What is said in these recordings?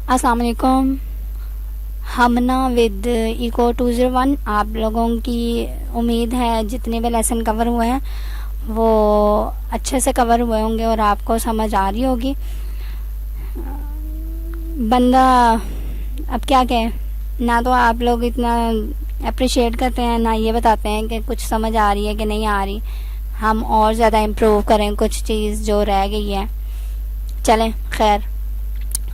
अस्सलाम वालेकुम। हमना with eco 201 आप लोगों की उम्मीद है जितने भी लेसन कवर हुए हैं वो अच्छे से कवर हुए होंगे और आपको समझ आ रही होगी। बंदा अब क्या कहे, ना तो आप लोग इतना अप्रिशिएट करते हैं, ना ये बताते हैं कि कुछ समझ आ रही है कि नहीं आ रही। हम और ज़्यादा इम्प्रूव करें कुछ चीज़ जो रह गई है। चलें खैर,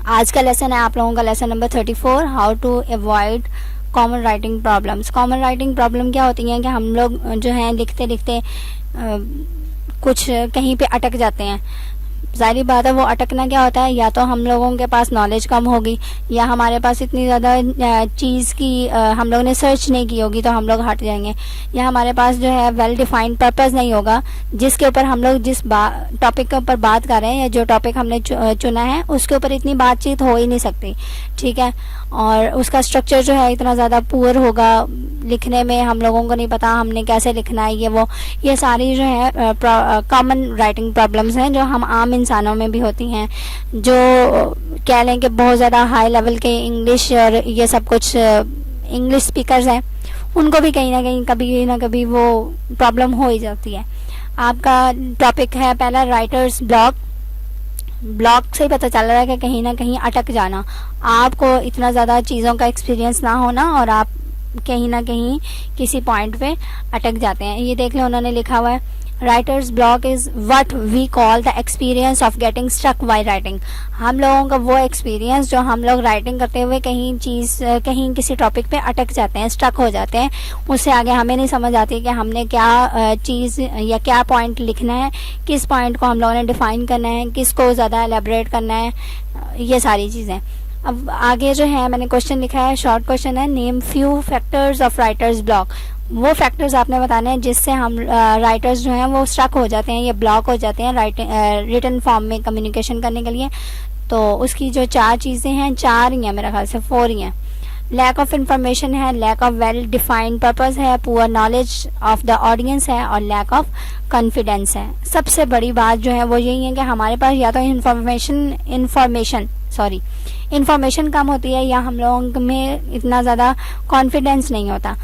आज का लेसन है आप लोगों का lesson number 34, how to avoid common writing problems. Common writing problem क्या होती हैं कि हम लोग जो हैं लिखते लिखते कुछ कहीं पे अटक जाते हैं। ज़ाहिर बात है वो अटकना क्या होता है, या तो हम लोगों के पास नॉलेज कम होगी या हमारे पास इतनी ज़्यादा चीज़ की हम लोगों ने सर्च नहीं की होगी तो हम लोग हट जाएंगे, या हमारे पास जो है वेल डिफाइंड पर्पस नहीं होगा जिसके ऊपर हम लोग जिस टॉपिक के ऊपर बात कर रहे हैं या जो टॉपिक हमने चुना है उसके ऊपर इतनी बातचीत हो ही नहीं सकती। ठीक है, और उसका स्ट्रक्चर जो है इतना ज़्यादा पुअर होगा, लिखने में हम लोगों को नहीं पता हमने कैसे लिखना है, ये सारी जो है कॉमन राइटिंग प्रॉब्लम्स हैं जो हम आम इंसानों में भी होती हैं, जो कह लें कि बहुत ज़्यादा हाई लेवल के इंग्लिश और ये सब कुछ इंग्लिश स्पीकर्स हैं उनको भी कहीं ना कभी वो प्रॉब्लम हो ही जाती है। आपका टॉपिक है पहला राइटर्स ब्लॉक से ही पता चल रहा है कि कहीं ना कहीं अटक जाना, आपको इतना ज़्यादा चीज़ों का एक्सपीरियंस ना होना और आप कहीं ना कहीं किसी पॉइंट पे अटक जाते हैं। ये देख लें, उन्होंने लिखा हुआ है writer's block is what we call the experience of getting stuck while writing. हम लोगों का वो एक्सपीरियंस जो हम लोग राइटिंग करते हुए कहीं किसी टॉपिक पे अटक जाते हैं, स्टक हो जाते हैं, उससे आगे हमें नहीं समझ आती कि हमने क्या चीज़ या क्या पॉइंट लिखना है, किस पॉइंट को हम लोगों ने डिफ़ाइन करना है, किसको ज़्यादा एलेबरेट करना है, ये सारी चीज़ें। अब आगे जो है मैंने क्वेश्चन लिखा है, शॉर्ट क्वेश्चन है, name few factors of writers block. वो फैक्टर्स आपने बताने हैं जिससे हम राइटर्स जो हैं वो स्टक हो जाते हैं या ब्लॉक हो जाते हैं रिटन फॉर्म में कम्युनिकेशन करने के लिए। तो उसकी जो 4 चीज़ें हैं, 4 ही हैं मेरे ख्याल से, 4 ही हैं। लैक ऑफ इंफॉर्मेशन है, lack of well defined purpose है, poor knowledge of the audience है और लैक ऑफ कॉन्फिडेंस है। सबसे बड़ी बात जो है वो यही है कि हमारे पास या तो इंफॉर्मेशन कम होती है या हम लोगों में इतना ज़्यादा कॉन्फिडेंस नहीं होता,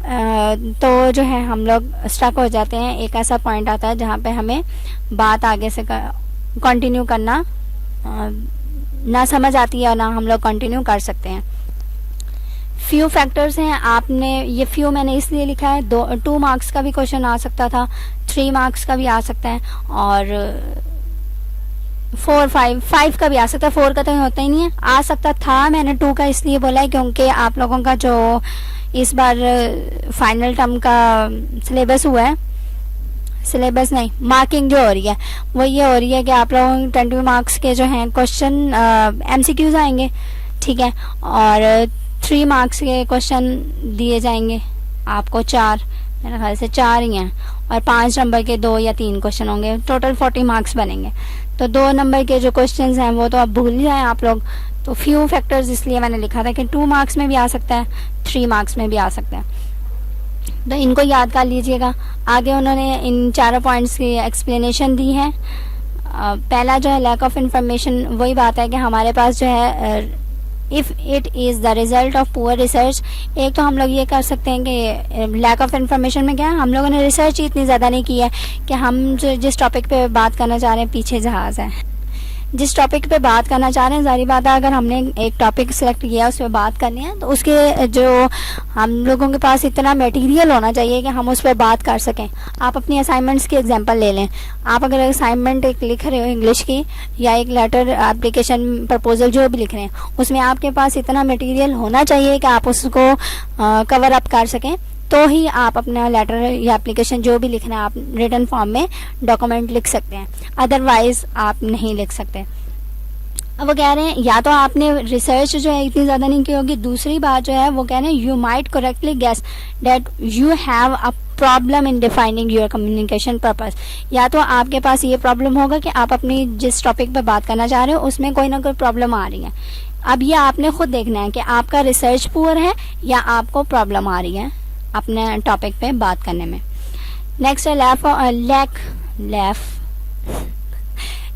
तो जो है हम लोग स्टक हो जाते हैं। एक ऐसा पॉइंट आता है जहाँ पे हमें बात आगे से कंटिन्यू करना ना समझ आती है और ना हम लोग कंटिन्यू कर सकते हैं। फ्यू फैक्टर्स हैं, आपने ये फ्यू मैंने इसलिए लिखा है, 2 मार्क्स का भी क्वेश्चन आ सकता था, 3 मार्क्स का भी आ सकता है और 5 का भी आ सकता है। 4 का तो होता ही नहीं है, आ सकता था। मैंने 2 का इसलिए बोला है क्योंकि आप लोगों का जो इस बार फाइनल टर्म का सिलेबस हुआ है, सिलेबस नहीं, मार्किंग जो हो रही है वो ये हो रही है कि आप लोगों 20 मार्क्स के जो हैं क्वेश्चन MCQs आएंगे, ठीक है, और 3 मार्क्स के क्वेश्चन दिए जाएंगे आपको, 4 मेरे ख्याल से 4 ही हैं, और 5 नंबर के 2 या 3 क्वेश्चन होंगे, टोटल 40 मार्क्स बनेंगे। तो 2 नंबर के जो क्वेश्चंस हैं वो तो अब भूल ही जाएं आप लोग। तो फ्यू फैक्टर्स इसलिए मैंने लिखा था कि 2 मार्क्स में भी आ सकता है, 3 मार्क्स में भी आ सकता है, तो इनको याद कर लीजिएगा। आगे उन्होंने इन 4 पॉइंट्स की एक्सप्लेनेशन दी है। पहला जो है लैक ऑफ इंफॉर्मेशन, वही बात है कि हमारे पास जो है if it is the result of poor research. एक तो हम लोग ये कर सकते हैं कि लैक ऑफ इंफॉर्मेशन में क्या है, हम लोगों ने रिसर्च ही इतनी ज़्यादा नहीं की है कि हम जो जिस टॉपिक पे बात करना चाह रहे हैं, पीछे जहाज़ है, जिस टॉपिक पे बात करना चाह रहे हैं, ज़ाहिर बात है अगर हमने एक टॉपिक सिलेक्ट किया उस पर बात करनी है तो उसके जो हम लोगों के पास इतना मटेरियल होना चाहिए कि हम उस पर बात कर सकें। आप अपनी असाइनमेंट्स की एग्जांपल ले लें, आप अगर असाइनमेंट एक लिख रहे हो इंग्लिश की या एक लेटर एप्लीकेशन प्रपोजल जो भी लिख रहे हैं, उसमें आपके पास इतना मटेरियल होना चाहिए कि आप उसको कवर अप कर सकें, तो ही आप अपना लेटर या एप्लीकेशन जो भी लिखना है आप रिटन फॉर्म में डॉक्यूमेंट लिख सकते हैं, अदरवाइज आप नहीं लिख सकते। अब वो कह रहे हैं या तो आपने रिसर्च जो है इतनी ज़्यादा नहीं की होगी, दूसरी बात जो है वो कह रहे हैं you might correctly guess that you have a problem in defining your communication purpose. या तो आपके पास ये प्रॉब्लम होगा कि आप अपनी जिस टॉपिक पर बात करना चाह रहे हो उसमें कोई ना कोई प्रॉब्लम आ रही है। अब ये आपने खुद देखना है कि आपका रिसर्च पुअर है या आपको प्रॉब्लम आ रही है अपने टॉपिक पे बात करने में। नेक्स्ट है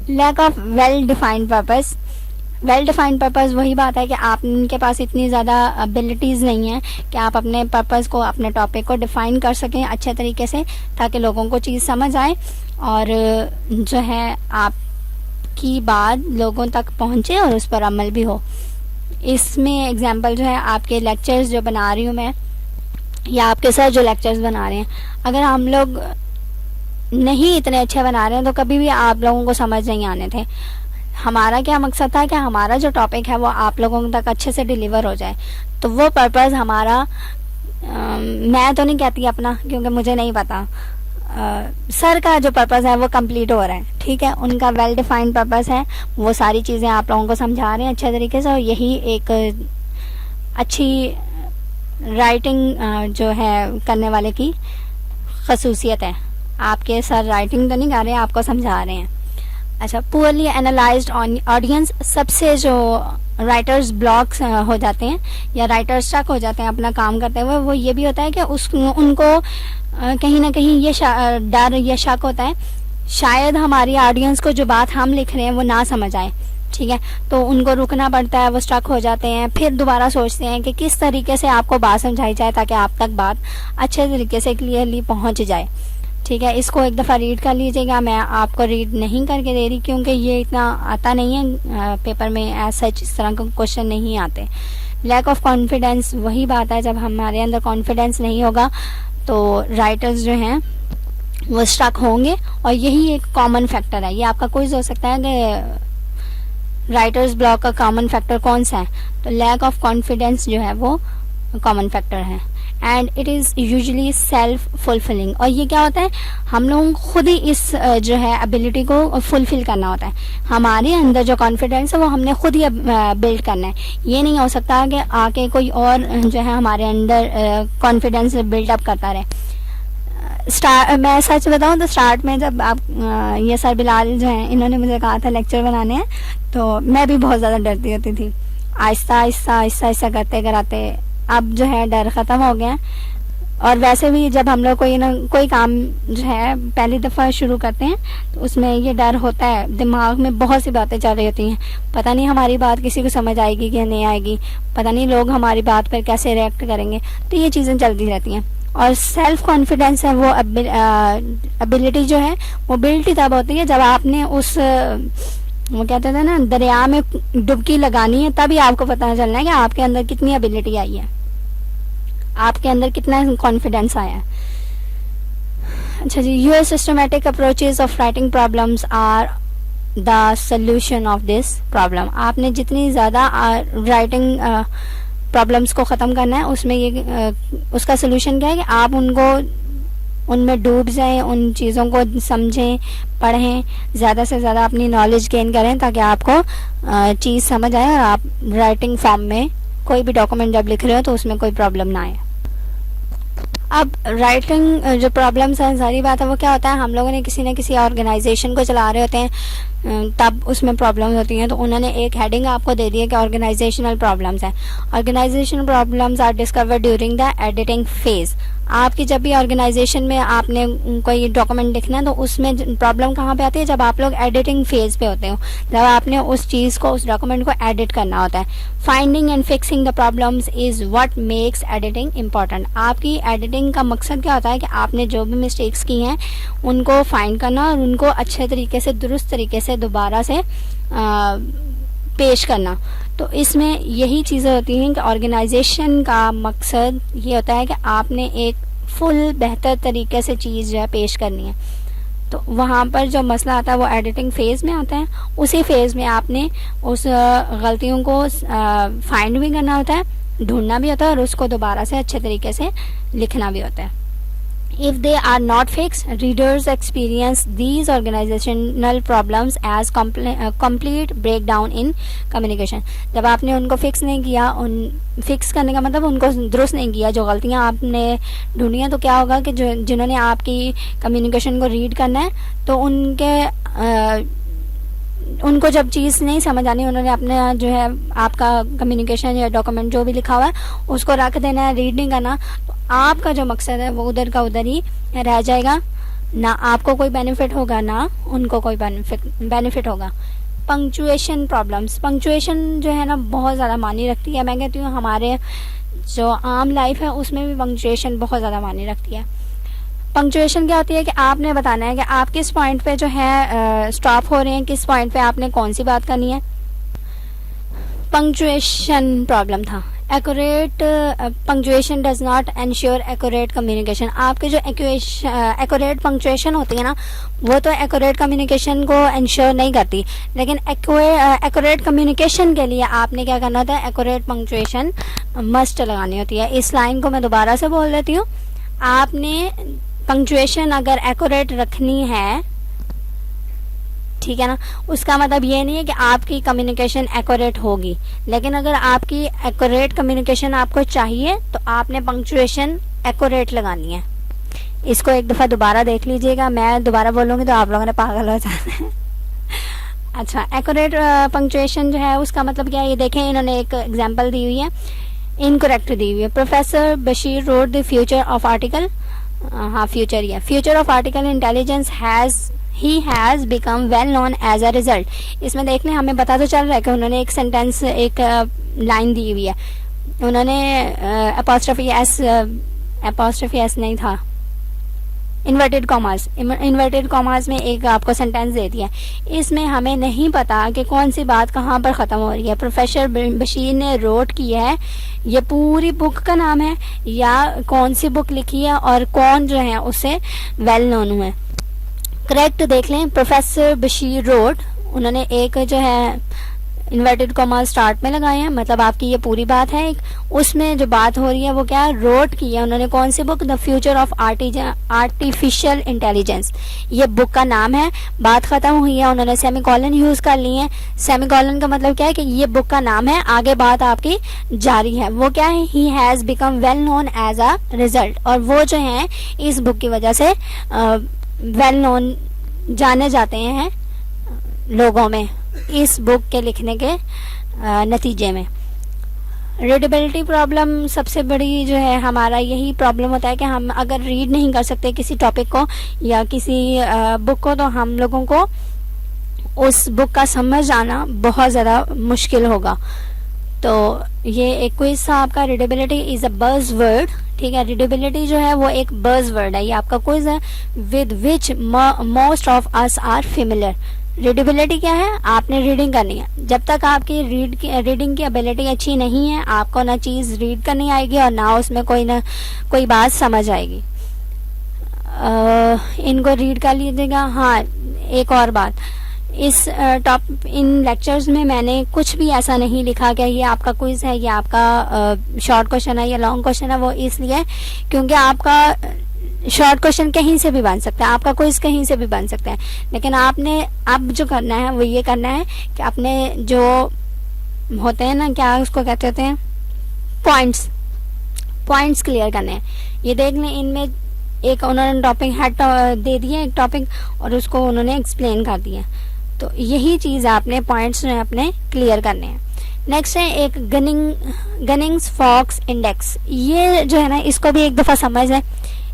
lack of well defined purpose. Well defined purpose वही बात है कि आपके पास इतनी ज़्यादा एबिलिटीज़ नहीं है कि आप अपने पर्पस को, अपने टॉपिक को डिफ़ाइन कर सकें अच्छे तरीके से, ताकि लोगों को चीज़ समझ आए और जो है आपकी बात लोगों तक पहुंचे और उस पर अमल भी हो। इसमें एग्जांपल जो है आपके लेक्चर्स जो बना रही हूँ मैं, या आपके सर जो लेक्चर्स बना रहे हैं, अगर हम लोग नहीं इतने अच्छे बना रहे हैं तो कभी भी आप लोगों को समझ नहीं आने थे। हमारा क्या मकसद था कि हमारा जो टॉपिक है वो आप लोगों तक अच्छे से डिलीवर हो जाए। तो वो पर्पस हमारा, मैं तो नहीं कहती अपना क्योंकि मुझे नहीं पता, सर का जो पर्पस है वो कंप्लीट हो रहा है, ठीक है। उनका वेल डिफाइंड पर्पस है, वो सारी चीज़ें आप लोगों को समझा रहे हैं अच्छे तरीके से, और यही एक अच्छी राइटिंग जो है करने वाले की खसूसियत है। आपके सर राइटिंग तो नहीं कर रहे हैं, आपको समझा रहे हैं। अच्छा, पुअरली एनालाइज्ड ऑडियंस, सबसे जो राइटर्स ब्लॉक्स हो जाते हैं या राइटर्स स्टक हो जाते हैं अपना काम करते हुए, वो ये भी होता है कि उनको कहीं ना कहीं ये डर या शक होता है शायद हमारी ऑडियंस को जो बात हम लिख रहे हैं वो ना समझ आए, ठीक है। तो उनको रुकना पड़ता है, वो स्टक हो जाते हैं, फिर दोबारा सोचते हैं कि किस तरीके से आपको बात समझाई जाए ताकि आप तक बात अच्छे तरीके से क्लियरली पहुंच जाए, ठीक है। इसको एक दफ़ा रीड कर लीजिएगा, मैं आपको रीड नहीं करके दे रही क्योंकि ये इतना आता नहीं है पेपर में, एज सच इस तरह के क्वेश्चन नहीं आते। लैक ऑफ कॉन्फिडेंस, वही बात है, जब हमारे अंदर कॉन्फिडेंस नहीं होगा तो राइटर्स जो हैं वो स्टक होंगे, और यही एक कॉमन फैक्टर है। ये आपका क्विज हो सकता है कि राइटर्स ब्लॉक का कॉमन फैक्टर कौन सा है, तो लैक ऑफ कॉन्फिडेंस जो है वो कॉमन फैक्टर है। And it is usually self fulfilling, और ये क्या होता है, हम लोगों को खुद ही इस जो है एबिलिटी को फुलफिल करना होता है। हमारे अंदर जो कॉन्फिडेंस है वो हमने खुद ही बिल्ड करना है। ये नहीं हो सकता कि आके कोई और जो है हमारे अंदर कॉन्फिडेंस बिल्डअप करता रहे। मैं सच बताऊं तो स्टार्ट में जब आप ये सर बिलाल जो हैं इन्होंने मुझे कहा था लेक्चर बनाने हैं, तो मैं भी बहुत ज़्यादा डरती होती थी। आहिस्ता आहिस्ता आहिस्ता आहिस्ता करते कराते अब जो है डर ख़त्म हो गया। और वैसे भी जब हम लोग कोई काम जो है पहली दफ़ा शुरू करते हैं तो उसमें ये डर होता है, दिमाग में बहुत सी बातें चल रही होती हैं, पता नहीं हमारी बात किसी को समझ आएगी कि नहीं आएगी, पता नहीं लोग हमारी बात पर कैसे रिएक्ट करेंगे, तो ये चीज़ें चलती रहती हैं। और सेल्फ कॉन्फिडेंस है वो एबिलिटी जो है वो बिल्ड ही तब होती है जब आपने उस वो कहते थे ना दरिया में डुबकी लगानी है, तभी आपको पता चलना है कि आपके अंदर कितनी एबिलिटी आई है, आपके अंदर कितना कॉन्फिडेंस आया है। अच्छा जी, your systematic approaches of writing problems are the solution of this problem. आपने जितनी ज़्यादा राइटिंग प्रॉब्लम्स को ख़त्म करना है, उसमें ये उसका सोल्यूशन क्या है कि आप उनमें डूब जाएं, उन चीज़ों को समझें, पढ़ें, ज़्यादा से ज़्यादा अपनी नॉलेज गेन करें ताकि आपको चीज़ समझ आए और आप राइटिंग फॉर्म में कोई भी डॉक्यूमेंट जब लिख रहे हो तो उसमें कोई प्रॉब्लम ना आए। अब राइटिंग जो प्रॉब्लम्स हैं, सारी बात है वो क्या होता है, हम लोगों ने किसी न किसी ऑर्गेनाइजेशन को चला रहे होते हैं तब उसमें प्रॉब्लम्स होती हैं, तो उन्होंने एक हेडिंग आपको दे दी है कि ऑर्गेनाइजेशनल प्रॉब्लम्स हैं। Organisational problems are discovered during the editing phase. आपकी जब भी ऑर्गेनाइजेशन में आपने कोई डॉक्यूमेंट लिखना है तो उसमें प्रॉब्लम कहाँ पे आती है, जब आप लोग एडिटिंग फेज पे होते हो, जब आपने उस चीज़ को, उस डॉक्यूमेंट को एडिट करना होता है। Finding and fixing the problems is what makes editing important. आपकी एडिटिंग का मकसद क्या होता है कि आपने जो भी मिस्टेक्स की हैं उनको फाइंड करना और उनको अच्छे तरीके से, दुरुस्त तरीके से दोबारा से पेश करना। तो इसमें यही चीज़ें होती हैं कि ऑर्गेनाइजेशन का मकसद ये होता है कि आपने एक फुल बेहतर तरीके से चीज़ जो है पेश करनी है। तो वहाँ पर जो मसला आता है वो एडिटिंग फेज़ में आता है। उसी फेज़ में आपने उस गलतियों को फाइंड भी करना होता है, ढूंढना भी होता है और उसको दोबारा से अच्छे तरीके से लिखना भी होता है। If they are not fixed, readers experience these organizational problems as complete breakdown in communication. जब आपने उनको फिक्स नहीं किया, फिक्स करने का मतलब उनको दुरुस्त नहीं किया, जो गलतियां आपने ढूंढी हैं, तो क्या होगा कि जिन्होंने आपकी कम्युनिकेशन को रीड करना है तो उनको जब चीज़ नहीं समझ आनी, उन्होंने अपने जो है आपका कम्युनिकेशन या डॉक्यूमेंट जो भी लिखा हुआ है उसको रख देना है, रीड नहीं करना, तो आपका जो मकसद है वो उधर का उधर ही रह जाएगा। ना आपको कोई बेनिफिट होगा, ना उनको कोई बेनिफिट होगा। पंक्चुएशन प्रॉब्लम्स, पंक्चुएशन जो है ना बहुत ज़्यादा मायने रखती है। मैं कहती हूँ हमारे जो आम लाइफ है उसमें भी पंक्चुएशन बहुत ज़्यादा मायने रखती है। पंक्चुएशन क्या होती है कि आपने बताना है कि आप किस पॉइंट पे जो है स्टॉप हो रहे हैं, किस पॉइंट पे आपने कौन सी बात करनी है। पंक्चुएशन प्रॉब्लम था, accurate punctuation does not ensure accurate communication. आपके जो एक्यूरेट पंक्चुएशन होती है ना वो तो एक्यूरेट कम्युनिकेशन को एंश्योर नहीं करती, लेकिन एक्यूरेट कम्युनिकेशन के लिए आपने क्या करना होता है, एक्यूरेट पंक्चुएशन मस्ट लगानी होती है। इस लाइन को मैं दोबारा से बोल देती हूँ, आपने पंक्चुएशन अगर एक्यूरेट रखनी है, ठीक है ना, उसका मतलब ये नहीं है कि आपकी कम्युनिकेशन एक्यूरेट होगी, लेकिन अगर आपकी एक्यूरेट कम्युनिकेशन आपको चाहिए तो आपने पंक्चुएशन एक्यूरेट लगानी है। इसको एक दफ़ा दोबारा देख लीजिएगा, मैं दोबारा बोलूँगी तो आप लोगों ने पागल हो जाना है। अच्छा, एक्यूरेट पंक्चुएशन जो है उसका मतलब क्या है, ये देखें इन्होंने एक एग्जाम्पल दी हुई है, इनकरेक्ट दी हुई है। Professor Bashir wrote the future of article, हाँ फ्यूचर ही है, future of article intelligence he has become well known as a result. इसमें देख लें, हमें पता तो चल रहा है कि उन्होंने एक सेंटेंस, एक लाइन दी हुई है, उन्होंने अपॉस्ट्रोफी एस नहीं था, इन्वर्टेड कॉमास में एक आपको सेंटेंस दे दिया। इसमें हमें नहीं पता कि कौन सी बात कहाँ पर ख़त्म हो रही है। प्रोफेसर बशीर ने रोट किया है, ये पूरी बुक का नाम है या कौन सी बुक लिखी है और कौन जो है उससे वेल नोन हुआ है। करेक्ट देख लें, प्रोफेसर बशीर रोट, उन्होंने एक जो है इन्वर्टेड कॉमा स्टार्ट में लगाए हैं, मतलब आपकी ये पूरी बात है। एक उसमें जो बात हो रही है वो क्या है, रोट की है उन्होंने कौन सी book, the future of artificial intelligence, ये बुक का नाम है। बात खत्म हुई है, उन्होंने सेमीकोलन यूज कर ली है। सेमीकोलन का मतलब क्या है कि ये बुक का नाम है, आगे बात आपकी जारी है। वो क्या है, he has become well known as a result, और वो जो है इस बुक की वजह से वेल नोन जाने जाते हैं लोगों में इस बुक के लिखने के नतीजे में। रीडेबिलिटी प्रॉब्लम सबसे बड़ी जो है हमारा यही प्रॉब्लम होता है कि हम अगर रीड नहीं कर सकते किसी टॉपिक को या किसी बुक को, तो हम लोगों को उस बुक का समझ आना बहुत ज़्यादा मुश्किल होगा। तो ये एक क्विज था आपका, readability is a buzz word, ठीक है। रीडेबिलिटी जो है वो एक बज़ वर्ड है, ये आपका क्विज है, with which most of us are familiar. Readability क्या है, आपने रीडिंग करनी है। जब तक आपकी रीडिंग की एबिलिटी अच्छी नहीं है, आपको ना चीज़ रीड करनी आएगी और ना उसमें कोई बात समझ आएगी। इनको रीड कर लीजिएगा। हाँ, एक और बात, इस इन लेक्चर्स में मैंने कुछ भी ऐसा नहीं लिखा कि ये आपका क्विज है, ये आपका शॉर्ट क्वेश्चन है या लॉन्ग क्वेश्चन है। वो इसलिए क्योंकि आपका शॉर्ट क्वेश्चन कहीं से भी बन सकता है, आपका क्विज कहीं से भी बन सकता है, लेकिन आपने अब जो करना है वो ये करना है कि अपने जो होते हैं ना, क्या उसको कहते होते हैं, पॉइंट्स क्लियर करने हैं। ये देख लें, इनमें एक उन्होंने टॉपिक हेड दे दिया, एक टॉपिक, और उसको उन्होंने एक्सप्लेन कर दिया। तो यही चीज़ आपने पॉइंट्स जो है अपने क्लियर करने हैं। नेक्स्ट है एक गनिंग्स फॉक्स इंडेक्स, ये जो है ना इसको भी एक दफ़ा समझ लें।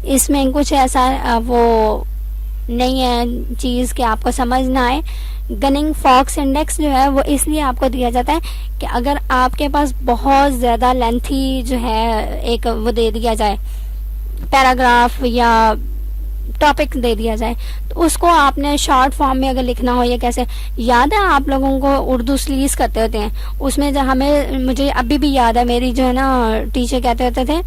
इसमें कुछ ऐसा वो नहीं है चीज़ कि आपको समझ ना आए। गनिंग फॉक्स इंडेक्स जो है वो इसलिए आपको दिया जाता है कि अगर आपके पास बहुत ज़्यादा लेंथी जो है एक वो दे दिया जाए, पैराग्राफ या टॉपिक दे दिया जाए, तो उसको आपने शॉर्ट फॉर्म में अगर लिखना हो, या कैसे, याद है आप लोगों को उर्दू स्लीज करते होते हैं, उसमें जो मुझे अभी भी याद है, मेरी जो है ना टीचर कहते होते थे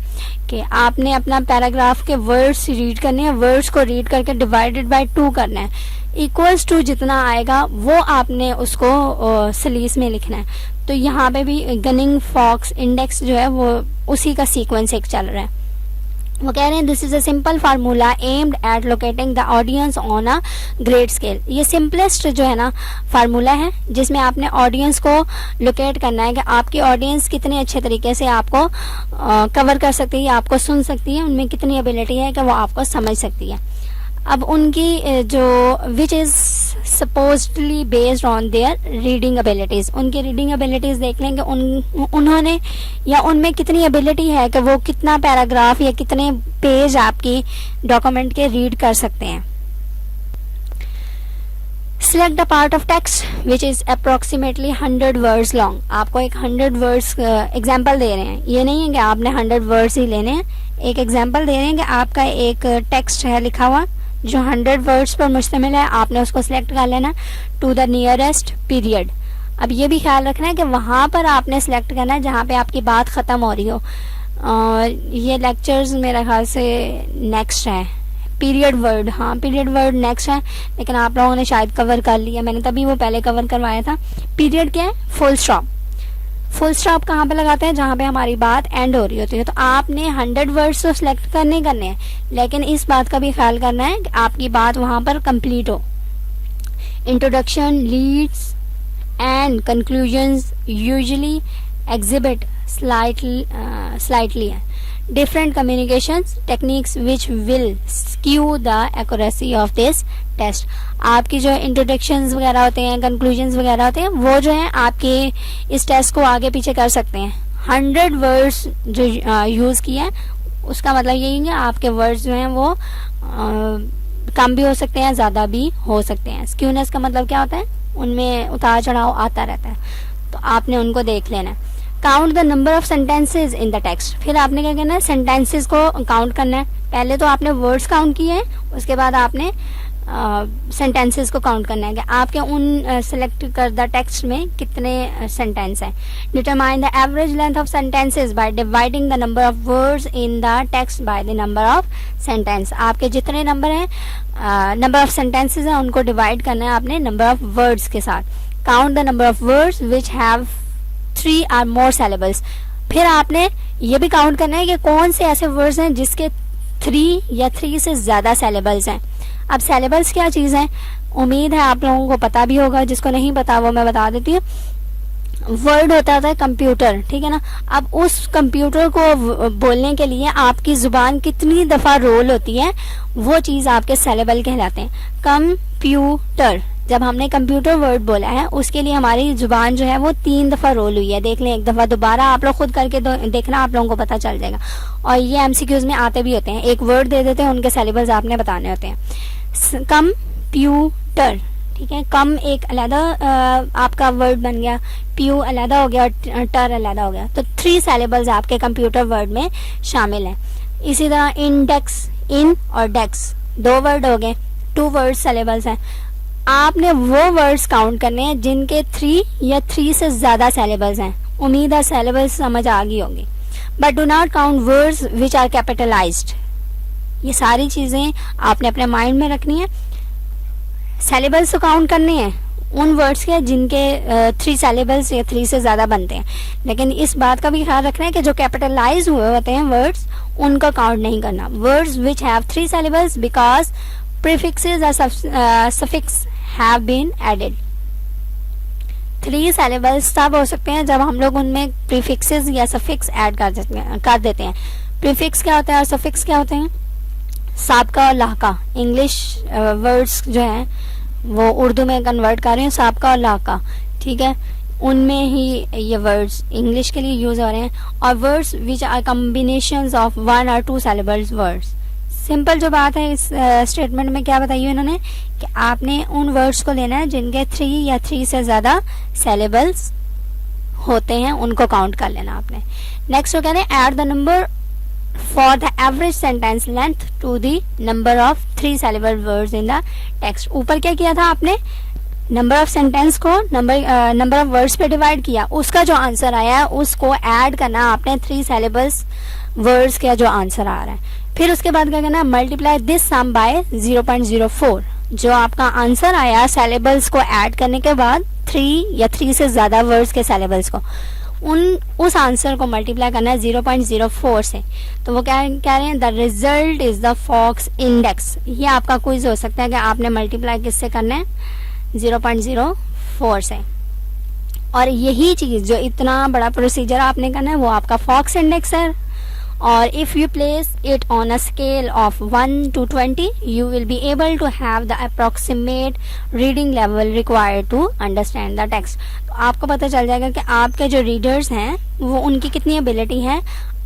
कि आपने अपना पैराग्राफ के वर्ड्स रीड करने हैं, वर्ड्स को रीड करके डिवाइडेड बाय 2 करना है, इक्वल्स टू जितना आएगा वो आपने उसको स्लीज में लिखना है। तो यहाँ पे भी गनिंग फॉक्स इंडेक्स जो है वो उसी का सीक्वेंस एक चल रहा है। वो कह रहे हैं this is a simple formula aimed at locating the audience on a great scale. ये सिंपलेस्ट जो है ना फार्मूला है जिसमें आपने ऑडियंस को लोकेट करना है कि आपकी ऑडियंस कितने अच्छे तरीके से आपको कवर कर सकती है, आपको सुन सकती है, उनमें कितनी एबिलिटी है कि वो आपको समझ सकती है। अब उनकी जो which is supposedly based on their reading abilities, उनकी रीडिंग एबिलिटीज़ देख लें कि उन्होंने या उनमें कितनी एबिलिटी है कि वो कितना पैराग्राफ या कितने पेज आपकी डॉक्यूमेंट के रीड कर सकते हैं। Select the part of text which is approximately 100 words long. आपको एक 100 वर्ड्स एग्जाम्पल दे रहे हैं, ये नहीं है कि आपने 100 वर्ड्स ही लेने हैं, एक एग्जाम्पल दे रहे हैं कि आपका एक टेक्स्ट है लिखा हुआ जो 100 वर्ड्स पर मुश्तमिल है, आपने उसको सिलेक्ट कर लेना टू द नियरेस्ट पीरियड. अब ये भी ख्याल रखना है कि वहाँ पर आपने सेलेक्ट करना है जहाँ पे आपकी बात ख़त्म हो रही हो. ये लेक्चर्स मेरा ख्याल से नेक्स्ट है. पीरियड वर्ड, हाँ पीरियड वर्ड नेक्स्ट है, लेकिन आप लोगों ने शायद कवर कर लिया, मैंने तभी वो पहले कवर करवाया था. पीरियड क्या है? Full stop. फुल स्टॉप कहाँ पे लगाते हैं? जहाँ पे हमारी बात एंड हो रही होती है. तो आपने 100 वर्ड्स तो सिलेक्ट करने हैं, लेकिन इस बात का भी ख्याल करना है कि आपकी बात वहाँ पर कंप्लीट हो. Introduction, leads and conclusions usually exhibit slightly different communications techniques which will skew the accuracy of this test. आपकी जो introductions वगैरह होते हैं, conclusions वगैरह होते हैं, वो जो है आपके इस टेस्ट को आगे पीछे कर सकते हैं. 100 वर्ड्स जो यूज़ किया है उसका मतलब यही है कि आपके वर्ड्स जो हैं वो कम भी हो सकते हैं, ज़्यादा भी हो सकते हैं. स्क्यूनेस का मतलब क्या होता है? उनमें उतार चढ़ाव आता रहता है, तो आपने उनको देख लेना है. Count the number of sentences in the text. फिर आपने क्या करना है? सेंटेंसेज को काउंट करना है. पहले तो आपने वर्ड्स काउंट किए हैं, उसके बाद आपने सेंटेंसेस को काउंट करना है कि आपके उन सेलेक्ट करदा टेक्स्ट में कितने सेंटेंस हैं. Determine the average length of sentences by dividing the number of words in the text by the number of sentence. आपके जितने नंबर हैं, नंबर ऑफ सेंटेंसेस हैं, उनको डिवाइड करना है आपने नंबर ऑफ वर्ड्स के साथ. Count the number of words which have 3 or more syllables. फिर आपने ये भी काउंट करना है कि कौन से ऐसे वर्ड्स हैं जिसके 3 या 3 से ज़्यादा syllables हैं. अब syllables क्या चीज़ है? उम्मीद है आप लोगों को पता भी होगा, जिसको नहीं पता वो मैं बता देती हूँ. वर्ड होता है कंप्यूटर, ठीक है ना. अब उस कंप्यूटर को बोलने के लिए आपकी ज़ुबान कितनी दफ़ा रोल होती है, वो चीज़ आपके syllable कहलाते हैं. कंप्यूटर, जब हमने कंप्यूटर वर्ड बोला है उसके लिए हमारी जुबान जो है वो 3 दफ़ा रोल हुई है. देख लें एक दफ़ा, दोबारा आप लोग खुद करके देखना, आप लोगों को पता चल जाएगा. और ये एमसीक्यूज में आते भी होते हैं, एक वर्ड दे देते हैं, उनके सिलेबल्स आपने बताने होते हैं. कंप्यूटर, ठीक है. कम एक अलहदा आपका वर्ड बन गया, प्यू अलहदा हो गया और टर अलहदा हो गया. तो 3 सिलेबल्स आपके कंप्यूटर वर्ड में शामिल हैं. इसी तरह इंडेक्स, इन और डेक्स 2 वर्ड हो गए, 2 वर्ड सिलेबल्स हैं. आपने वो वर्ड्स काउंट करने हैं जिनके 3 या 3 से ज़्यादा सिलेबल्स हैं. उम्मीद है सिलेबल्स समझ आ गई होंगी. But do not count words which are capitalised. ये सारी चीज़ें आपने अपने माइंड में रखनी है. सिलेबल्स तो काउंट करने हैं उन वर्ड्स के जिनके 3 सिलेबल्स या 3 से ज़्यादा बनते हैं, लेकिन इस बात का भी ख्याल रखना है कि जो कैपिटलाइज हुए होते हैं वर्ड्स, उनका काउंट नहीं करना. Words which have 3 syllables because prefixes or suffix have been added. 3 syllables तब हो सकते हैं जब हम लोग उनमें prefixes या suffix ऐड कर देते हैं. prefix क्या होता है और suffix क्या होते हैं? साबका और लाहका. इंग्लिश वर्ड्स जो हैं वो उर्दू में कन्वर्ट कर रहे हैं, साबका और लाहका, ठीक है. उनमें ही ये वर्ड्स इंग्लिश के लिए यूज़ हो रहे हैं. और words which are combinations of 1 or 2 syllables words. Simple जो बात है इस स्टेटमेंट में क्या बताइए इन्होंने कि आपने उन वर्ड्स को लेना है जिनके 3 या 3 से ज़्यादा सिलेबल्स होते हैं, उनको काउंट कर लेना आपने. नेक्स्ट वो कह रहे हैं add the number for the average sentence length to the number of 3 syllable words in the text. ऊपर क्या किया था आपने? नंबर ऑफ सेंटेंस को नंबर ऑफ वर्ड्स पे डिवाइड किया, उसका जो आंसर आया है उसको ऐड करना आपने 3 सिलेबल्स वर्ड्स का जो आंसर आ रहा है. फिर उसके बाद क्या करना है? Multiply this sum by 0.04. जो आपका आंसर आया सिलेबल्स को ऐड करने के बाद 3 या 3 से ज़्यादा वर्ड्स के सिलेबल्स को, उस आंसर को मल्टीप्लाई करना है 0.04 से. तो वो क्या कह रहे हैं? The result is the fox index. ये आपका क्विज हो सकता है कि आपने मल्टीप्लाई किससे करना है? 0.04 से. और यही चीज़ जो इतना बड़ा प्रोसीजर आपने करना है वो आपका फॉक्स इंडेक्स है. और if you place it on a scale of 1 to 20 you will be able to have the approximate reading level required to understand the text. तो आपको पता चल जाएगा कि आपके जो रीडर्स हैं वो उनकी कितनी एबिलिटी है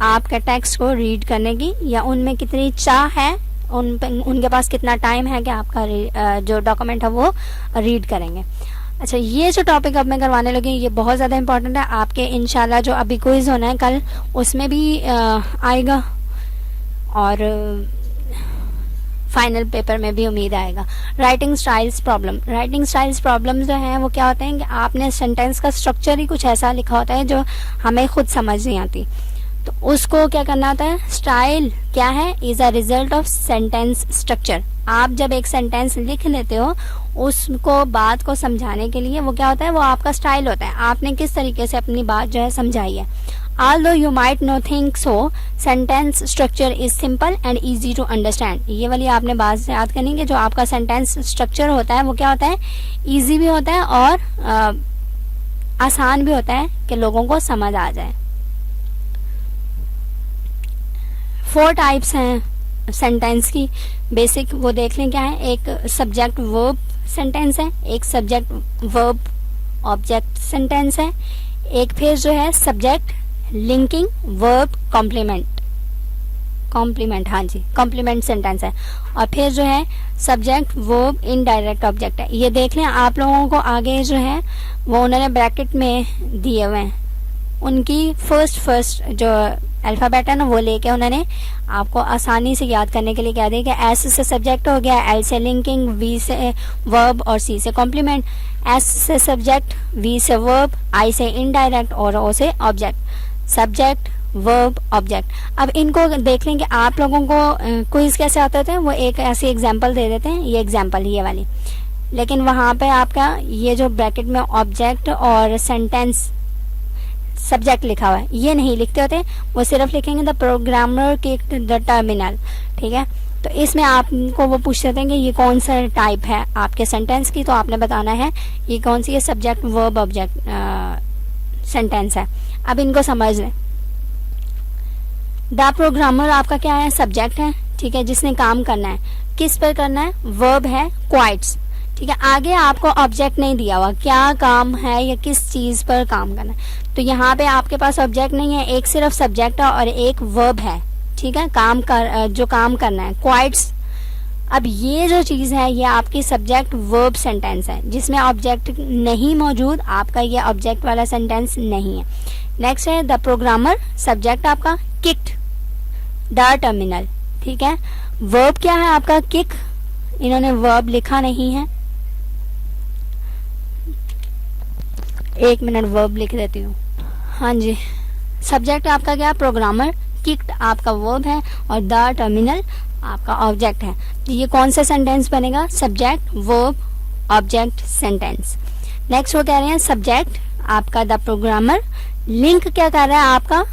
आपके टेक्स्ट को रीड करने की, या उनमें कितनी चाह है उनके पास कितना टाइम है कि आपका जो डॉक्यूमेंट है वो रीड करेंगे। अच्छा, ये जो टॉपिक अब मैं करवाने लगी ये बहुत ज़्यादा इंपॉर्टेंट है आपके, इंशाल्लाह जो अभी क्विज होना है कल उसमें भी आएगा और फाइनल पेपर में भी उम्मीद आएगा। Writing styles problem. Writing styles problem जो हैं वो क्या होते हैं कि आपने सेंटेंस का स्ट्रक्चर ही कुछ ऐसा लिखा होता है जो हमें खुद समझ नहीं आती, तो उसको क्या करना होता है। स्टाइल क्या है, is a result of sentence structure. आप जब एक सेंटेंस लिख लेते हो उसको बात को समझाने के लिए वो क्या होता है, वो आपका स्टाइल होता है, आपने किस तरीके से अपनी बात जो है समझाई है। Although you might not think so, sentence structure is simple and easy to understand। ये वाली आपने बात से याद करनी कि जो आपका सेंटेंस स्ट्रक्चर होता है वो क्या होता है, इजी भी होता है और आसान भी होता है कि लोगों को समझ आ जाए। 4 टाइप्स हैं सेंटेंस की बेसिक, वो देख लें क्या है। एक सब्जेक्ट वर्ब सेंटेंस है, एक सब्जेक्ट वर्ब ऑब्जेक्ट सेंटेंस है, एक फिर जो है सब्जेक्ट लिंकिंग वर्ब कॉम्प्लीमेंट, हाँ जी कॉम्प्लीमेंट सेंटेंस है, और फिर जो है सब्जेक्ट वर्ब इनडायरेक्ट ऑब्जेक्ट है। ये देख लें आप लोगों को आगे जो है वो उन्होंने ब्रैकेट में दिए हुए हैं, उनकी फर्स्ट जो अल्फ़ाबेट है ना वो लेके उन्होंने आपको आसानी से याद करने के लिए क्या दिया कि एस से सब्जेक्ट हो गया, एल से लिंकिंग, वी से वर्ब और सी से कॉम्प्लीमेंट, एस से सब्जेक्ट, वी से वर्ब, आई से इनडायरेक्ट और ओ से ऑब्जेक्ट। Subject verb object. अब इनको देख लें कि आप लोगों को क्विज कैसे आते थे, वो एक ऐसी एग्जांपल दे देते हैं, ये एग्जांपल ये वाली, लेकिन वहाँ पे आपका ये जो ब्रैकेट में ऑब्जेक्ट और सेंटेंस सब्जेक्ट लिखा हुआ है ये नहीं लिखते होते, वो सिर्फ लिखेंगे the programmer kicked the terminal, ठीक है। तो इसमें आपको वो पूछ सकते हैं कि ये कौन सा टाइप है आपके सेंटेंस की, तो आपने बताना है ये कौन सी है, सब्जेक्ट वर्ब ऑब्जेक्ट सेंटेंस है। अब इनको समझ लें। द प्रोग्रामर आपका क्या है, सब्जेक्ट है, ठीक है, जिसने काम करना है, किस पर करना है, वर्ब है, क्वाइट्स, ठीक है। आगे आपको ऑब्जेक्ट नहीं दिया हुआ क्या काम है या किस चीज पर काम करना है, तो यहाँ पे आपके पास ऑब्जेक्ट नहीं है, एक सिर्फ सब्जेक्ट है और एक वर्ब है, ठीक है, जो काम करना है, क्वाइट्स। अब ये जो चीज है ये आपकी सब्जेक्ट वर्ब सेंटेंस है जिसमें ऑब्जेक्ट नहीं मौजूद, आपका ये ऑब्जेक्ट वाला सेंटेंस नहीं है। नेक्स्ट है द प्रोग्रामर, सब्जेक्ट आपका किक्ड द टर्मिनल, ठीक है। वर्ब क्या है आपका किक, इन्होंने वर्ब लिखा नहीं है, एक मिनट वर्ब लिख देती हूँ, हाँ जी। सब्जेक्ट आपका क्या, प्रोग्रामर, किक्ड आपका वर्ब है और द टर्मिनल आपका ऑब्जेक्ट है। तो ये कौन सा सेंटेंस बनेगा, subject verb object sentence. Next वो कह रहे हैं सब्जेक्ट आपका द प्रोग्रामर, लिंक क्या कर रहा है आपका,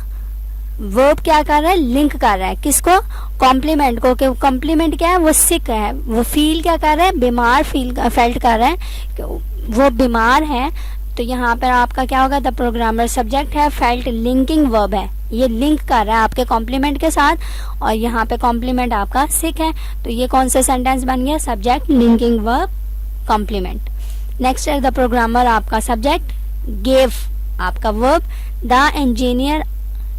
वर्ब क्या कर रहा है, लिंक कर रहा है किसको, कॉम्प्लीमेंट को, कि कॉम्प्लीमेंट क्या है, वो सिक है, वो फील क्या कर रहा है, बीमार फेल्ट कर रहा है, वो बीमार है। तो यहाँ पर आपका क्या होगा, द प्रोग्रामर सब्जेक्ट है, फेल्ट लिंकिंग वर्ब है, ये लिंक कर रहा है आपके कॉम्प्लीमेंट के साथ, और यहाँ पे कॉम्प्लीमेंट आपका सिक है, तो ये कौन सा सेंटेंस बन गया, subject linking verb complement. Next है द प्रोग्रामर आपका सब्जेक्ट, गेव आपका verb, the engineer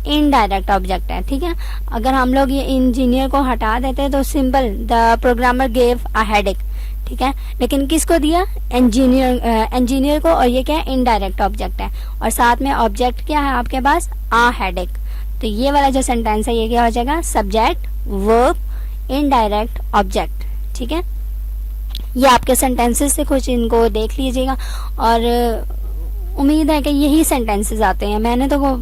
indirect object है, ठीक है। अगर हम लोग ये इंजीनियर को हटा देते हैं तो simple the programmer gave a headache, ठीक है, लेकिन किसको दिया, इंजीनियर को, और ये क्या है, इनडायरेक्ट ऑब्जेक्ट है, और साथ में ऑब्जेक्ट क्या है आपके पास, आ हेडेक। तो ये वाला जो सेंटेंस है ये क्या हो जाएगा, सब्जेक्ट वर्ब इनडायरेक्ट ऑब्जेक्ट, ठीक है। ये आपके सेंटेंसेस से कुछ इनको देख लीजिएगा, और उम्मीद है कि यही सेंटेंसेस आते हैं। मैंने तो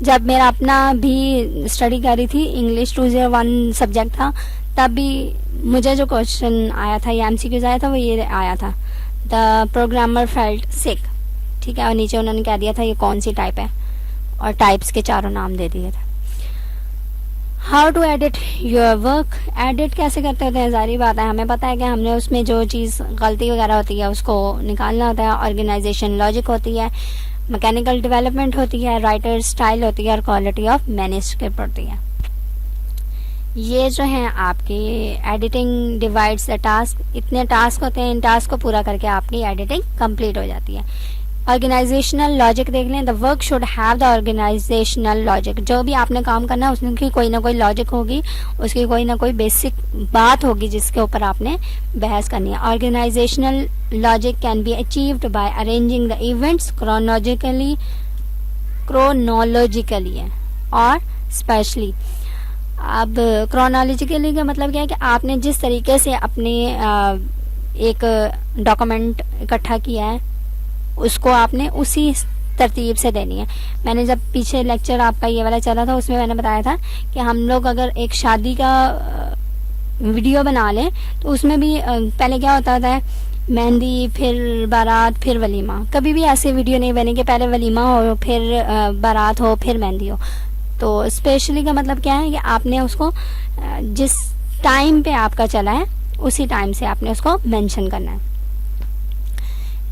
जब मेरा अपना भी स्टडी करी थी, इंग्लिश 201 सब्जेक्ट था, तब भी मुझे जो क्वेश्चन आया था या एमसीक्यूज आया था वो ये आया था, द प्रोग्रामर फेल्ट सिक, ठीक है, और नीचे उन्होंने क्या दिया था, ये कौन सी टाइप है, और टाइप्स के चारों नाम दे दिए थे। How to edit your work, edit कैसे करते होते हैं, जारी बात है हमें पता है कि हमने उसमें जो चीज़ गलती वगैरह होती है उसको निकालना होता है, ऑर्गेनाइजेशन लॉजिक होती है, मैकेनिकल डेवलपमेंट होती है, राइटर स्टाइल होती है, और क्वालिटी ऑफ मैन्युस्क्रिप्ट होती है। ये जो है आपकी एडिटिंग डिवाइड्स द टास्क, इतने टास्क होते हैं, इन टास्क को पूरा करके आपकी एडिटिंग कंप्लीट हो जाती है। ऑर्गेनाइजेशनल लॉजिक देख लें, the work should have the organisational logic. जो भी आपने काम करना है उसकी कोई ना कोई लॉजिक होगी, उसकी कोई ना कोई बेसिक बात होगी जिसके ऊपर आपने बहस करनी है। Organisational logic can be achieved by arranging the events chronologically और स्पेशली। अब क्रोनोलॉजिकली का मतलब क्या है कि आपने जिस तरीके से अपने एक डॉक्यूमेंट इकट्ठा किया है उसको आपने उसी तरतीब से देनी है। मैंने जब पीछे लेक्चर आपका ये वाला चला था उसमें मैंने बताया था कि हम लोग अगर एक शादी का वीडियो बना लें तो उसमें भी पहले क्या होता है, मेहंदी, फिर बारात, फिर वलीमा। कभी भी ऐसे वीडियो नहीं बने कि पहले वलीमा हो, फिर बारात हो, फिर मेहंदी हो। तो स्पेशली का मतलब क्या है कि आपने उसको जिस टाइम पे आपका चला है उसी टाइम से आपने उसको मेंशन करना है।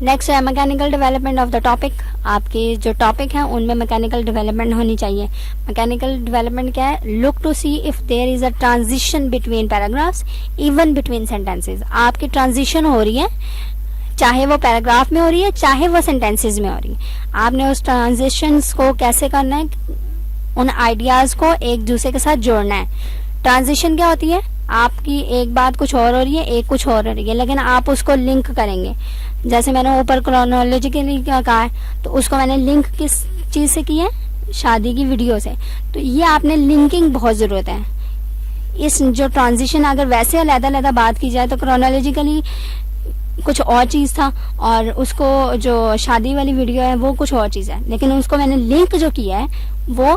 नेक्स्ट है mechanical development of the topic. आपके जो टॉपिक हैं उनमें मैकेनिकल डेवलपमेंट होनी चाहिए। मैकेनिकल डेवलपमेंट क्या है, look to see if there is a transition between paragraphs even between sentences. आपकी ट्रांजिशन हो रही है, चाहे वो पैराग्राफ में हो रही है चाहे वो सेंटेंसेस में हो रही है। आपने उस ट्रांजिशंस को कैसे करना है, उन आइडियाज को एक दूसरे के साथ जोड़ना है। ट्रांजिशन क्या होती है, आपकी एक बात कुछ और हो रही है, एक कुछ और हो रही है, लेकिन आप उसको लिंक करेंगे। जैसे मैंने ऊपर क्रोनोलॉजिकली कहा है तो उसको मैंने लिंक किस चीज़ से की है, शादी की वीडियो से। तो ये आपने लिंकिंग बहुत ज़रूरत है। इस जो ट्रांजिशन अगर वैसे अलग-अलग बात की जाए तो क्रोनोलॉजिकली कुछ और चीज़ था और उसको जो शादी वाली वीडियो है वो कुछ और चीज़ है, लेकिन उसको मैंने लिंक जो किया है वो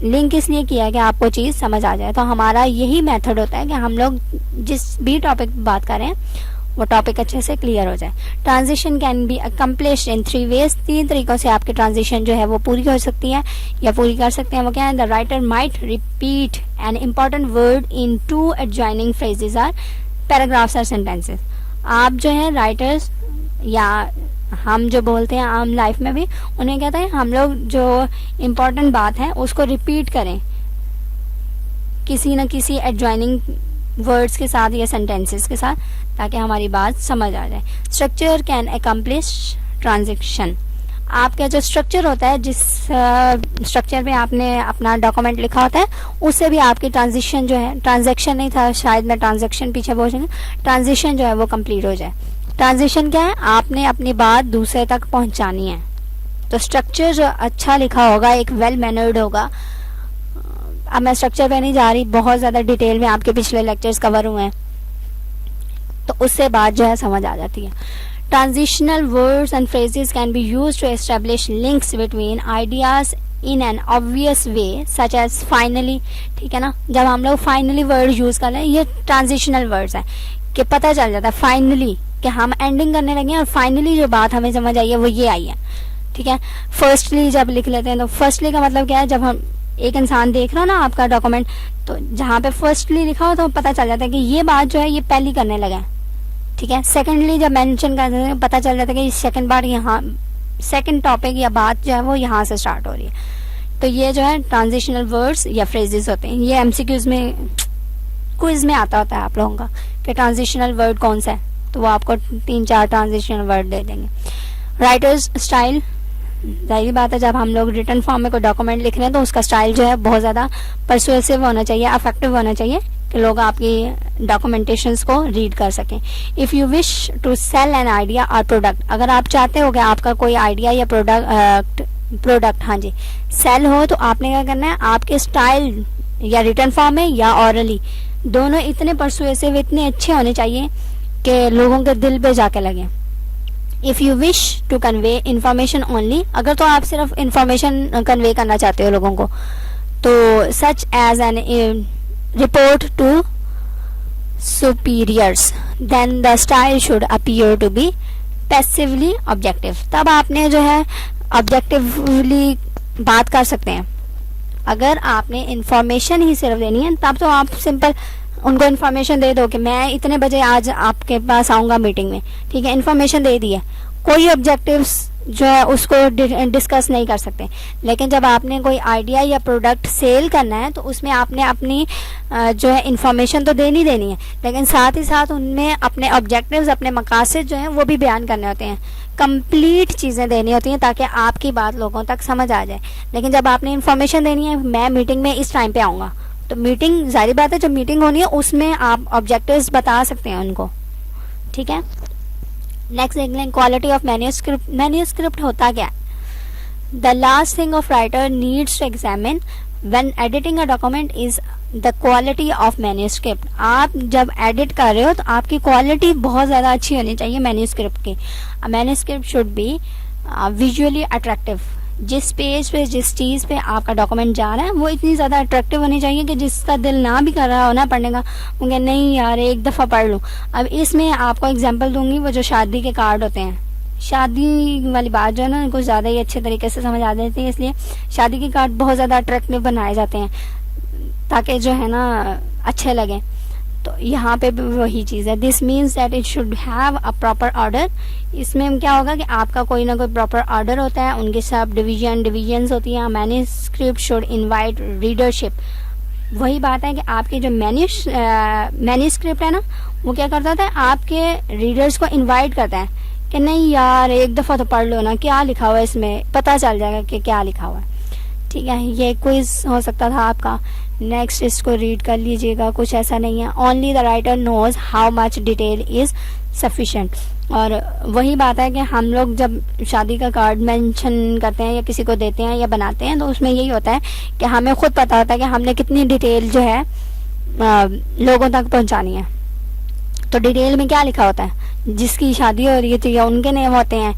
लिंक इसलिए किया है कि आपको चीज़ समझ आ जाए। तो हमारा यही मेथड होता है कि हम लोग जिस भी टॉपिक बात करें वो टॉपिक अच्छे से क्लियर हो जाए। Transition can be accomplished in 3 ways. 3 तरीकों से आपकी ट्रांजिशन जो है वो पूरी हो सकती है या पूरी कर सकते हैं। वो क्या है, the writer might repeat an important word in 2 adjoining phrases or paragraphs और सेंटेंसेस। आप जो है राइटर्स या हम जो बोलते हैं आम लाइफ में भी, उन्हें कहते हैं हम लोग जो इम्पोर्टेंट बात है उसको रिपीट करें किसी न किसी एडजॉइनिंग वर्ड्स के साथ या सेंटेंसेस के साथ, ताकि हमारी बात समझ आ जाए। Structure can accomplish transaction. आपका जो स्ट्रक्चर होता है, जिस स्ट्रक्चर में आपने अपना डॉक्यूमेंट लिखा होता है, उससे भी आपकी ट्रांजिशन जो है, ट्रांजेक्शन नहीं था शायद, मैं ट्रांजेक्शन पीछे बोलूँगी, ट्रांजिशन जो है वो कंप्लीट हो जाए। ट्रांजिशन क्या है, आपने अपनी बात दूसरे तक पहुंचानी है। तो स्ट्रक्चर जो अच्छा लिखा होगा, एक वेल मैनर्ड होगा। अब मैं स्ट्रक्चर पे नहीं जा रही, बहुत ज़्यादा डिटेल में आपके पिछले लेक्चर्स कवर हुए हैं, तो उससे बात जो है समझ आ जाती है। Transitional words and phrases can be used to establish links between ideas in an obvious way such as finally. ठीक है ना, जब हम लोग फाइनली वर्ड यूज कर रहे हैं, ये ट्रांजिशनल वर्ड्स हैं कि पता चल जाता है फाइनली कि हम एंडिंग करने लगे हैं और फाइनली जो बात हमें समझ आई है वो ये आई है। ठीक है, फर्स्टली जब लिख लेते हैं तो फर्स्टली का मतलब क्या है, जब हम एक इंसान देख रहा हो ना आपका डॉक्यूमेंट, तो जहाँ पे फर्स्टली लिखा हो तो पता चल जाता है कि ये बात जो है ये पहली करने लगा है। ठीक है, सेकेंडली जब मेंशन करते हैं पता चल जाता है कि सेकेंड बार यहाँ सेकेंड टॉपिक या बात जो है वो यहाँ से स्टार्ट हो रही है। तो ये जो है ट्रांजिशनल वर्ड्स या फ्रेजेस होते हैं। ये एमसीक्यूज में, क्विज में आता होता है आप लोगों का कि ट्रांजिशनल वर्ड कौन सा है, तो वो आपको 3-4 ट्रांजिशनल वर्ड दे देंगे। राइटर्स स्टाइल, जाहिर बात है जब हम लोग रिटन फॉर्म में कोई डॉक्यूमेंट लिख रहे हैं तो उसका स्टाइल जो है बहुत ज़्यादा परसुएसिव होना चाहिए, अफेक्टिव होना चाहिए कि लोग आपकी डॉक्यूमेंटेशंस को रीड कर सकें। If you wish to sell an idea और प्रोडक्ट, अगर आप चाहते हो कि आपका कोई आइडिया या प्रोडक्ट हाँ जी सेल हो, तो आपने क्या करना है, आपके स्टाइल या रिटन फॉर्म में या ऑरली, दोनों इतने परसुएसिव, इतने अच्छे होने चाहिए कि लोगों के दिल पे जाके लगे। If you wish to convey information only, अगर तो आप सिर्फ इंफॉर्मेशन कन्वे करना चाहते हो लोगों को, तो such as an report to superiors, then the style should appear to be passively objective. तब आपने जो है ऑब्जेक्टिवली बात कर सकते हैं। अगर आपने इंफॉर्मेशन ही सिर्फ देनी है तब तो आप सिंपल उनको इन्फॉर्मेशन दे दो कि मैं इतने बजे आज आपके पास आऊँगा मीटिंग में। ठीक है, इन्फॉर्मेशन दे दी है, कोई ऑब्जेक्टिव्स जो है उसको डिस्कस नहीं कर सकते। लेकिन जब आपने कोई आइडिया या प्रोडक्ट सेल करना है तो उसमें आपने अपनी जो है इंफॉर्मेशन तो देनी है, लेकिन साथ ही साथ उनमें अपने ऑब्जेक्टिव्स, अपने मकासद जो हैं वो भी बयान करने होते हैं, कंप्लीट चीज़ें देनी होती हैं ताकि आपकी बात लोगों तक समझ आ जाए। लेकिन जब आपने इंफॉर्मेशन देनी है, मैं मीटिंग में इस टाइम पे आऊँगा, तो मीटिंग, जाहिर बात है जब मीटिंग होनी है उसमें आप ऑब्जेक्टिव्स बता सकते हैं उनको, ठीक है। नेक्स्ट देख लें, क्वालिटी ऑफ मैन्यूस्क्रिप्ट। मैन्यूस्क्रिप्ट होता क्या है? The last thing of writer needs to examine when editing a document is the quality of manuscript. आप जब एडिट कर रहे हो तो आपकी क्वालिटी बहुत ज़्यादा अच्छी होनी चाहिए मैन्यूस्क्रिप्ट की। Manuscript should be visually attractive. जिस पेज पे, जिस चीज़ पे आपका डॉक्यूमेंट जा रहा है वो इतनी ज़्यादा अट्रैक्टिव होनी चाहिए कि जिसका दिल ना भी कर रहा हो ना पढ़ने का, वो कहे नहीं यार एक दफ़ा पढ़ लूँ। अब इसमें आपको एग्जांपल दूंगी, वो जो शादी के कार्ड होते हैं, शादी वाली बात जो है ना कुछ ज़्यादा ही अच्छे तरीके से समझ आ जाती है, इसलिए शादी के कार्ड बहुत ज़्यादा अट्रैक्टिव बनाए जाते हैं ताकि जो है ना अच्छे लगें। तो यहाँ पे भी वही चीज़ है, this means that it should have a proper order. इसमें क्या होगा कि आपका कोई ना कोई प्रॉपर ऑर्डर होता है, उनके सब डिविजन्स होती हैं। Manuscript should invite readership. वही बात है कि आपकी जो मैन्यूस्क्रिप्ट है ना वो क्या करता है, आपके रीडर्स को इन्वाइट करता है कि नहीं यार एक दफ़ा तो पढ़ लो ना, क्या लिखा हुआ है इसमें, पता चल जाएगा कि क्या लिखा हुआ है, ठीक है। ये क्विज हो सकता था आपका। नेक्स्ट इसको रीड कर लीजिएगा, कुछ ऐसा नहीं है। Only the writer knows how much detail is sufficient. और वही बात है कि हम लोग जब शादी का कार्ड मेंशन करते हैं या किसी को देते हैं या बनाते हैं तो उसमें यही होता है कि हमें खुद पता होता है कि हमने कितनी डिटेल जो है लोगों तक पहुंचानी है। तो डिटेल में क्या लिखा होता है, जिसकी शादी हो रही है या उनके नेम होते हैं,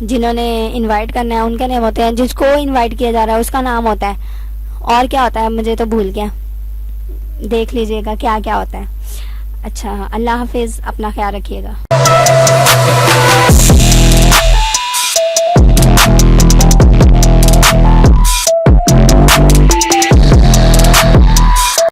जिन्होंने इनवाइट करना है उनके नेम होते हैं, जिसको इनवाइट किया जा रहा है उसका नाम होता है, और क्या होता है मुझे तो भूल गया, देख लीजिएगा क्या क्या होता है। अच्छा, अल्लाह हाफिज़, अपना ख्याल रखिएगा।